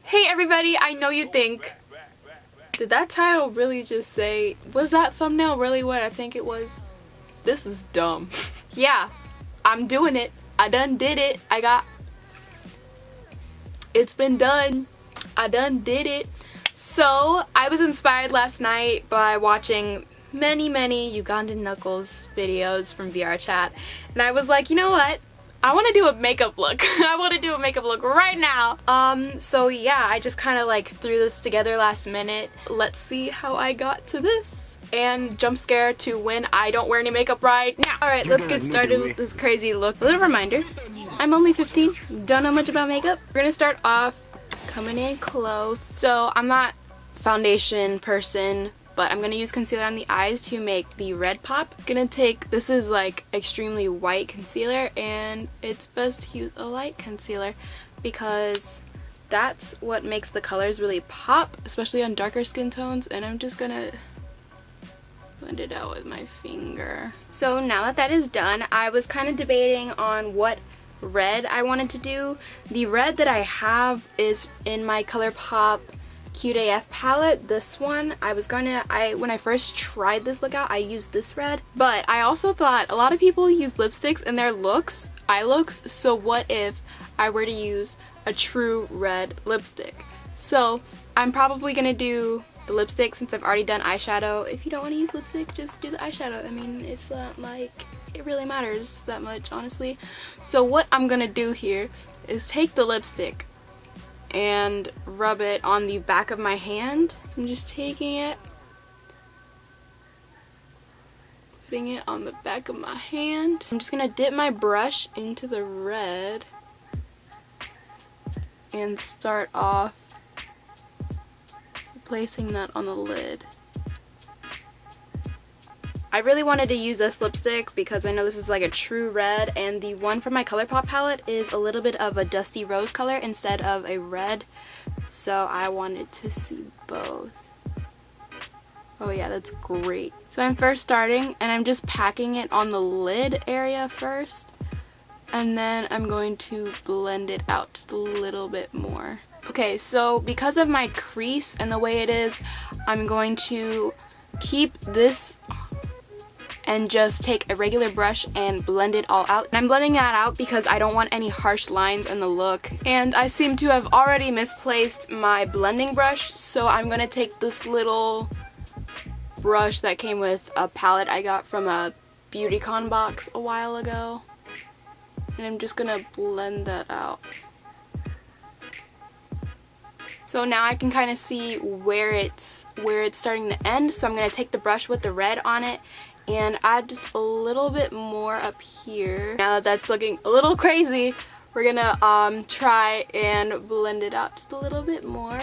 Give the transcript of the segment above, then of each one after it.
Hey everybody, I know you think, did that title really just say, was that thumbnail really what I think it was? This is dumb. Yeah, I'm doing it. I done did it. It's been done. I done did it. So, I was inspired last night by watching many Ugandan Knuckles videos from VR chat, and I was like, you know what? I want to do a makeup look. I want to do a makeup look right now. So yeah, I just kind of like threw this together last minute. Let's see how I got to this. And jump scare to when I don't wear any makeup right now. Alright, let's get started with this crazy look. A little reminder, I'm only 15, don't know much about makeup. We're gonna start off coming in close. So I'm not a foundation person, but I'm going to use concealer on the eyes to make the red pop. I'm going to take, this is like extremely white concealer, and it's best to use a light concealer because that's what makes the colors really pop, especially on darker skin tones, and I'm just going to blend it out with my finger. So now that that is done, I was kind of debating on what red I wanted to do. The red that I have is in my ColourPop Cute AF palette. This one, when I first tried this look out, I used this red, but I also thought a lot of people use lipsticks in their eye looks, so what if I were to use a true red lipstick? So I'm probably gonna do the lipstick since I've already done eyeshadow. If you don't want to use lipstick, just do the eyeshadow. I mean, it's not like it really matters that much, honestly. So what I'm gonna do here is take the lipstick and rub it on the back of my hand. I'm just taking it, putting it on the back of my hand. I'm just gonna dip my brush into the red and start off placing that on the lid. I really wanted to use this lipstick because I know this is like a true red, and the one from my ColourPop palette is a little bit of a dusty rose color instead of a red, so I wanted to see both. Oh yeah, that's great. So I'm first starting, and I'm just packing it on the lid area first, and then I'm going to blend it out just a little bit more. Okay, so because of my crease and the way it is, I'm going to keep this and just take a regular brush and blend it all out. And I'm blending that out because I don't want any harsh lines in the look. And I seem to have already misplaced my blending brush, so I'm gonna take this little brush that came with a palette I got from a BeautyCon box a while ago, and I'm just gonna blend that out. So now I can kind of see where it's starting to end, so I'm gonna take the brush with the red on it and add just a little bit more up here. Now that that's looking a little crazy, we're gonna try and blend it out just a little bit more.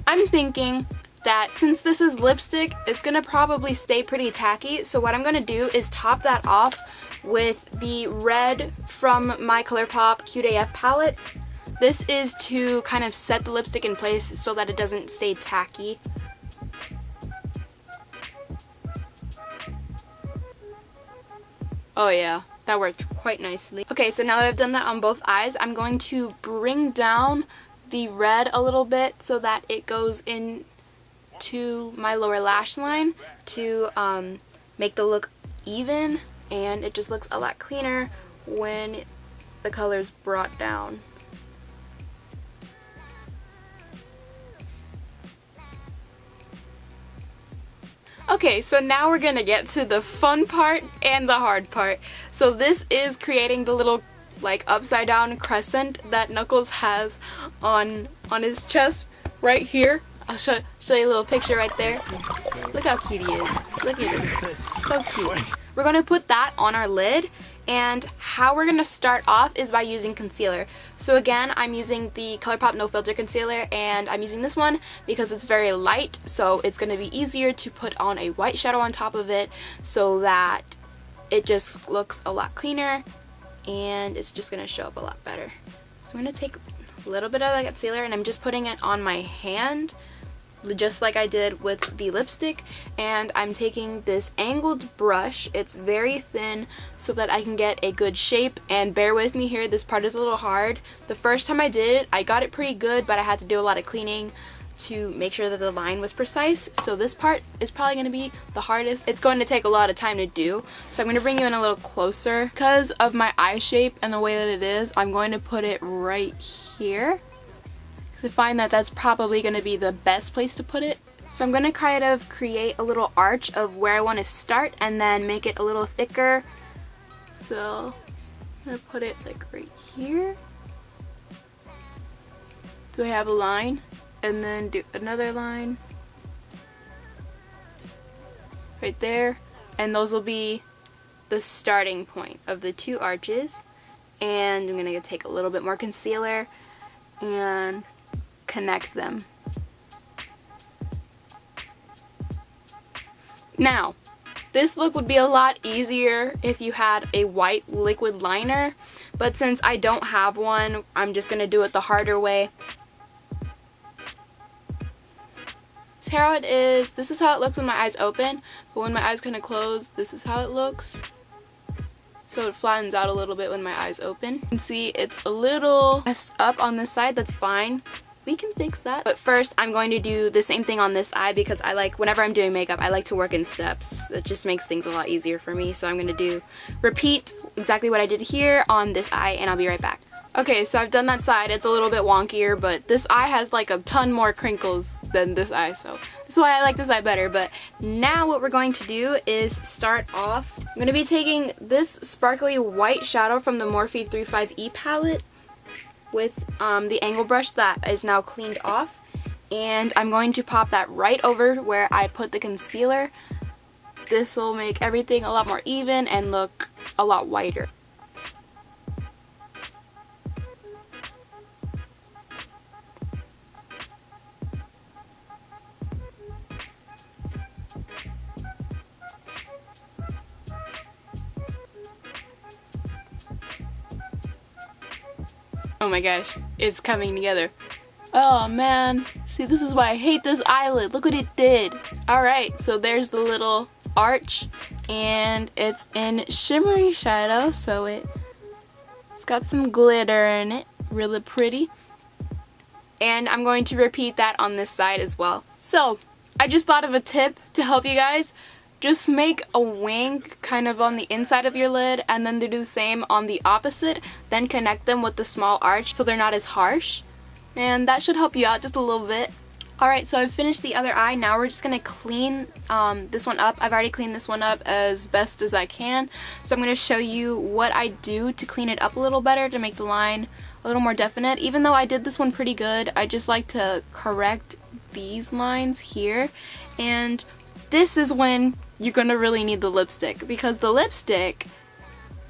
I'm thinking that since this is lipstick, it's gonna probably stay pretty tacky, so what I'm gonna do is top that off with the red from my ColourPop Cute AF palette. This is to kind of set the lipstick in place so that it doesn't stay tacky. Oh yeah, that worked quite nicely. Okay, so now that I've done that on both eyes, I'm going to bring down the red a little bit so that it goes into my lower lash line to make the look even, and it just looks a lot cleaner when the color's brought down. Okay, so now we're gonna get to the fun part and the hard part. So this is creating the little like upside down crescent that Knuckles has on his chest right here. I'll show you a little picture right there. Look how cute he is. Look at him. So cute. We're gonna put that on our lid, and how we're gonna start off is by using concealer. So again, I'm using the ColourPop No Filter concealer, and I'm using this one because it's very light, so it's gonna be easier to put on a white shadow on top of it so that it just looks a lot cleaner and it's just gonna show up a lot better. So I'm gonna take a little bit of the concealer and I'm just putting it on my hand just like I did with the lipstick, and I'm taking this angled brush. It's very thin so that I can get a good shape, and bear with me here, this part is a little hard. The first time I did it, I got it pretty good, but I had to do a lot of cleaning to make sure that the line was precise. So this part is probably going to be the hardest. It's going to take a lot of time to do. So I'm going to bring you in a little closer. Because of my eye shape and the way that it is, I'm going to put it right here. I find that that's probably going to be the best place to put it. So I'm going to kind of create a little arch of where I want to start and then make it a little thicker. So I'm going to put it like right here. So I have a line. And then do another line right there, and those will be the starting point of the two arches. And I'm gonna take a little bit more concealer and connect them. Now, this look would be a lot easier if you had a white liquid liner, but since I don't have one, I'm just gonna do it the harder way. Here how it is. This is how it looks when my eyes open, but when my eyes kind of close, this is how it looks. So it flattens out a little bit when my eyes open. You can see it's a little messed up on this side. That's fine. We can fix that. But first, I'm going to do the same thing on this eye because I like, whenever I'm doing makeup, I like to work in steps. It just makes things a lot easier for me. So I'm going to repeat exactly what I did here on this eye, and I'll be right back. Okay, so I've done that side. It's a little bit wonkier, but this eye has like a ton more crinkles than this eye, so that's why I like this eye better. But now what we're going to do is start off. I'm going to be taking this sparkly white shadow from the Morphe 35E palette with the angle brush that is now cleaned off, and I'm going to pop that right over where I put the concealer. This will make everything a lot more even and look a lot whiter. Oh my gosh, it's coming together. Oh man, see, this is why I hate this eyelid. Look what it did. Alright, so there's the little arch, and it's in shimmery shadow, so it's got some glitter in it. Really pretty. And I'm going to repeat that on this side as well. So, I just thought of a tip to help you guys. Just make a wing kind of on the inside of your lid, and then do the same on the opposite, then connect them with the small arch so they're not as harsh, and that should help you out just a little bit. Alright, so I've finished the other eye. Now we're just going to clean this one up. I've already cleaned this one up as best as I can, so I'm going to show you what I do to clean it up a little better to make the line a little more definite. Even though I did this one pretty good, I just like to correct these lines here, and this is when you're going to really need the lipstick, because the lipstick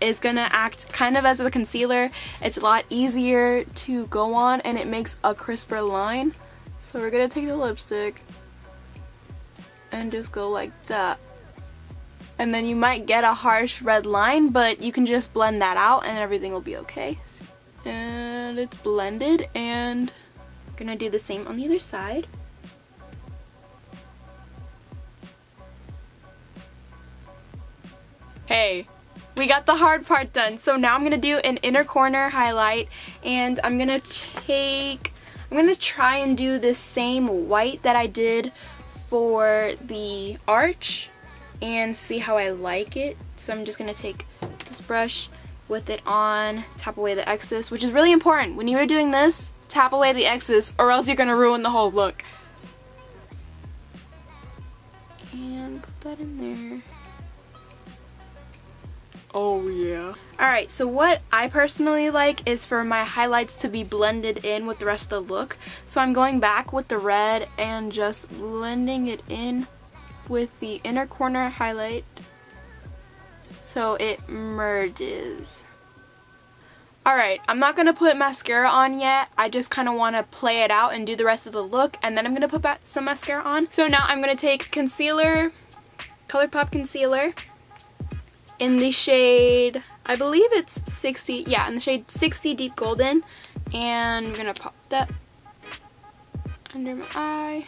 is going to act kind of as a concealer. It's a lot easier to go on, and it makes a crisper line. So we're going to take the lipstick and just go like that. And then you might get a harsh red line, but you can just blend that out and everything will be okay. And it's blended, and I'm going to do the same on the other side. Hey, we got the hard part done. So now I'm going to do an inner corner highlight, and I'm going to try and do the same white that I did for the arch and see how I like it. So I'm just going to take this brush with it on, tap away the excess, which is really important. When you are doing this, tap away the excess or else you're going to ruin the whole look. And put that in there. Oh yeah. Alright, so what I personally like is for my highlights to be blended in with the rest of the look. So I'm going back with the red and just blending it in with the inner corner highlight so it merges. Alright, I'm not going to put mascara on yet. I just kind of want to play it out and do the rest of the look, and then I'm going to put some mascara on. So now I'm going to take concealer, ColourPop concealer, in the shade, I believe it's 60, yeah, in the shade 60 Deep Golden, and I'm gonna pop that under my eye,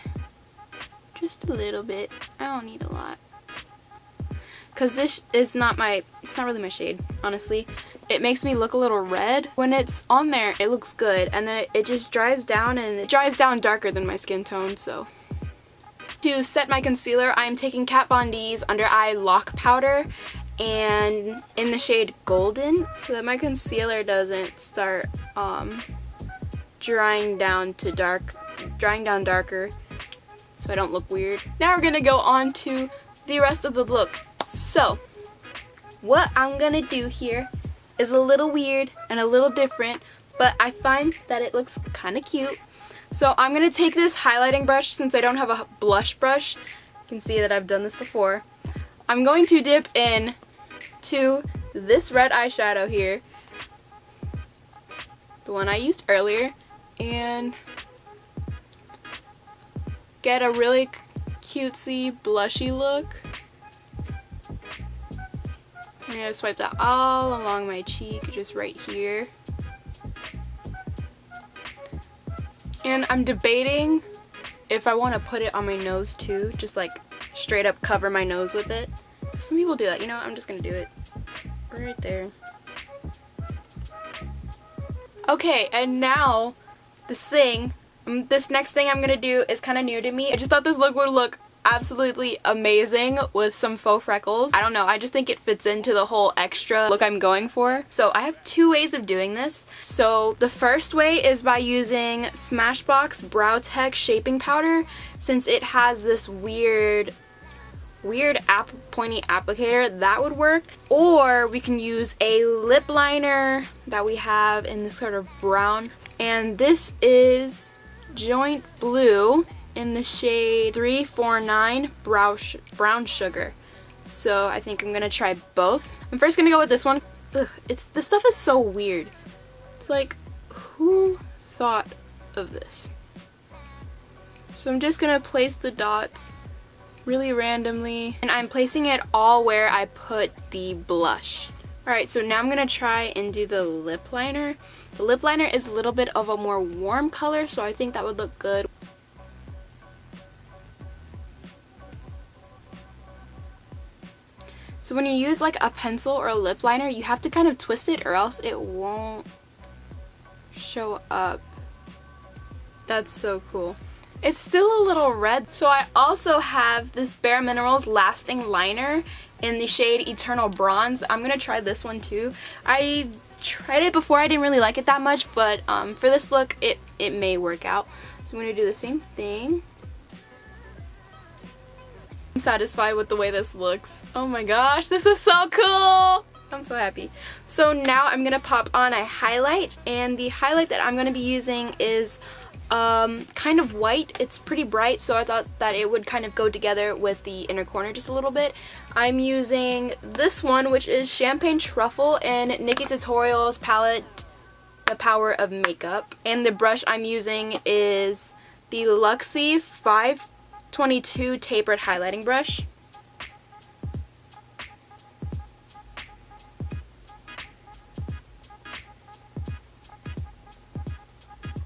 Just a little bit. I don't need a lot. Because this is not my, it's not really my shade, honestly. It makes me look a little red. When it's on there, it looks good. And then it just dries down, and it dries down darker than my skin tone, so. To set my concealer, I'm taking Kat Von D's Under Eye Lock Powder and in the shade Golden, so that my concealer doesn't start drying down darker, so I don't look weird. Now we're gonna go on to the rest of the look. So, what I'm gonna do here is a little weird and a little different, but I find that it looks kind of cute. So I'm gonna take this highlighting brush, since I don't have a blush brush. You can see that I've done this before. I'm going to dip in to this red eyeshadow here, the one I used earlier, and get a really cutesy blushy look. I'm gonna swipe that all along my cheek, just right here. And I'm debating if I want to put it on my nose too, just like straight up cover my nose with it. Some people do that, you know what? I'm just gonna do it right there. Okay, and now this next thing I'm gonna do is kind of new to me. I just thought this look would look absolutely amazing with some faux freckles. I don't know, I just think it fits into the whole extra look I'm going for. So I have two ways of doing this. So the first way is by using Smashbox Brow Tech Shaping Powder, since it has this weird pointy applicator. That would work. Or we can use a lip liner that we have in this sort of brown, and this is Joint Blue in the shade 349 Brown Sugar. So I think I'm gonna try both. I'm first gonna go with this one. Ugh, this stuff is so weird. It's like, who thought of this? So I'm just gonna place the dots really randomly, and I'm placing it all where I put the blush. Alright, so now I'm gonna try and do the lip liner. The lip liner is a little bit of a more warm color, so I think that would look good. So when you use like a pencil or a lip liner, you have to kind of twist it or else it won't show up. That's so cool. It's still a little red. So I also have this Bare Minerals Lasting Liner in the shade Eternal Bronze. I'm gonna try this one too. I tried it before, I didn't really like it that much, but for this look it may work out. So I'm gonna do the same thing. I'm satisfied with the way this looks. Oh my gosh, this is so cool! I'm so happy. So now I'm gonna pop on a highlight, and the highlight that I'm gonna be using is kind of white. It's pretty bright, so I thought that it would kind of go together with the inner corner just a little bit. I'm using this one, which is Champagne Truffle in Nikki Tutorial's palette, The Power of Makeup. And the brush I'm using is the Luxie 522 Tapered Highlighting Brush.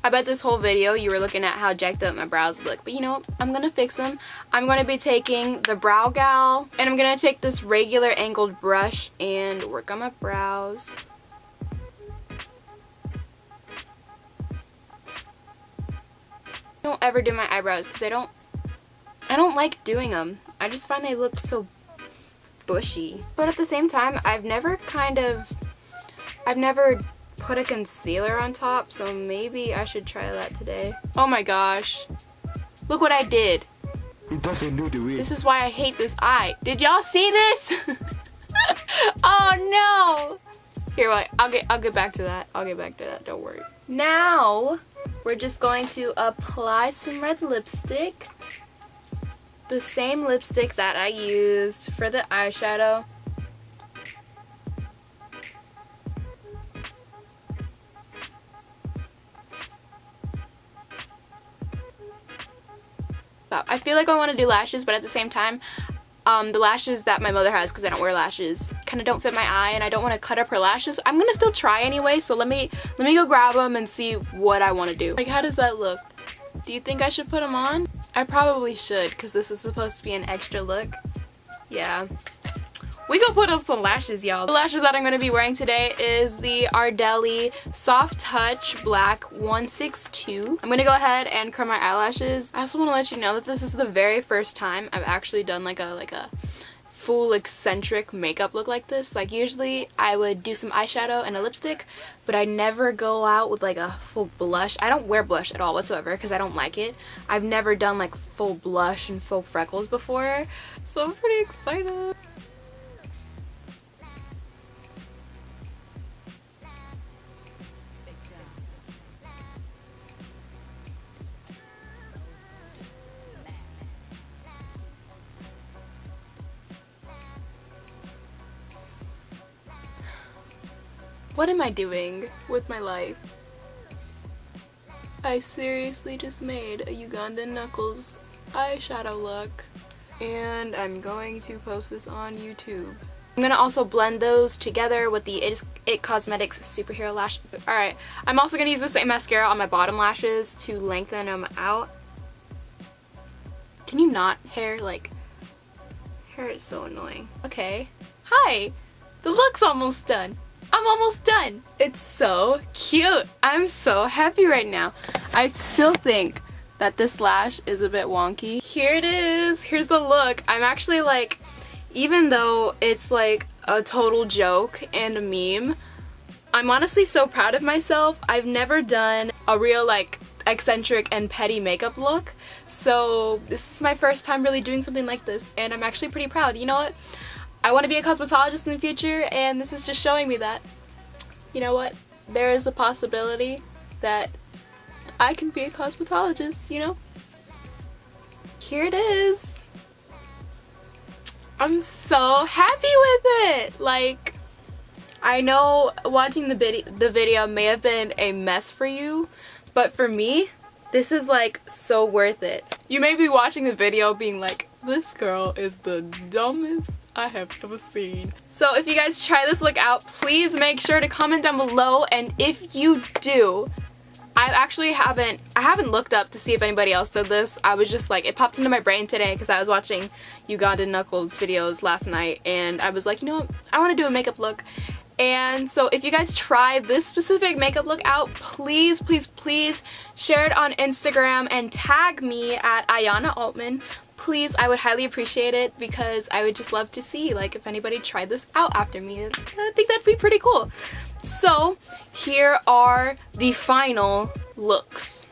I bet this whole video you were looking at how jacked up my brows look, but you know what? I'm gonna fix them. I'm gonna be taking the Brow Gal, and I'm gonna take this regular angled brush and work on my brows. I don't ever do my eyebrows because I don't like doing them. I just find they look so bushy. But at the same time, I've never put a concealer on top, so maybe I should try that today. Oh my gosh. Look what I did. It doesn't do the way. This is why I hate this eye. Did y'all see this? Oh no! Here, wait, I'll get back to that. I'll get back to that, don't worry. Now, we're just going to apply some red lipstick. The same lipstick that I used for the eyeshadow. I feel like I want to do lashes, but at the same time, the lashes that my mother has, because I don't wear lashes, kind of don't fit my eye, and I don't want to cut up her lashes. I'm gonna still try anyway, so let me go grab them and see what I want to do. Like, how does that look? Do you think I should put them on? I probably should, because this is supposed to be an extra look. Yeah. We go put up some lashes, y'all. The lashes that I'm going to be wearing today is the Ardeli Soft Touch Black 162. I'm going to go ahead and curl my eyelashes. I also want to let you know that this is the very first time I've actually done like a full eccentric makeup look like this. Like usually I would do some eyeshadow and a lipstick, but I never go out with like a full blush. I don't wear blush at all whatsoever because I don't like it. I've never done like full blush and full freckles before, so I'm pretty excited. What am I doing with my life? I seriously just made a Ugandan knuckles eyeshadow look, and I'm going to post this on YouTube. I'm gonna also blend those together with the It Cosmetics Superhero Lash. Alright, I'm also gonna use the same mascara on my bottom lashes to lengthen them out. Can you not? Hair is so annoying. Okay. Hi! The look's almost done. I'm almost done. It's so cute. I'm so happy right now. I still think that this lash is a bit wonky. Here it is. Here's the look. I'm actually like, even though it's like a total joke and a meme, I'm honestly so proud of myself. I've never done a real like eccentric and petty makeup look, so this is my first time really doing something like this, and I'm actually pretty proud. You know what? I want to be a cosmetologist in the future, and this is just showing me that, you know what, there is a possibility that I can be a cosmetologist, you know? Here it is. I'm so happy with it. Like, I know watching the video may have been a mess for you, but for me, this is like so worth it. You may be watching the video being like, this girl is the dumbest I have ever seen. So if you guys try this look out, please make sure to comment down below, and if you do, I haven't looked up to see if anybody else did this. I was just like, it popped into my brain today because I was watching Ugandan Knuckles videos last night, and I was like, you know what, I want to do a makeup look. And so if you guys try this specific makeup look out, please, please, please share it on Instagram and tag me at Ayana Altman. Please, I would highly appreciate it, because I would just love to see like if anybody tried this out after me. I think that'd be pretty cool. So here are the final looks.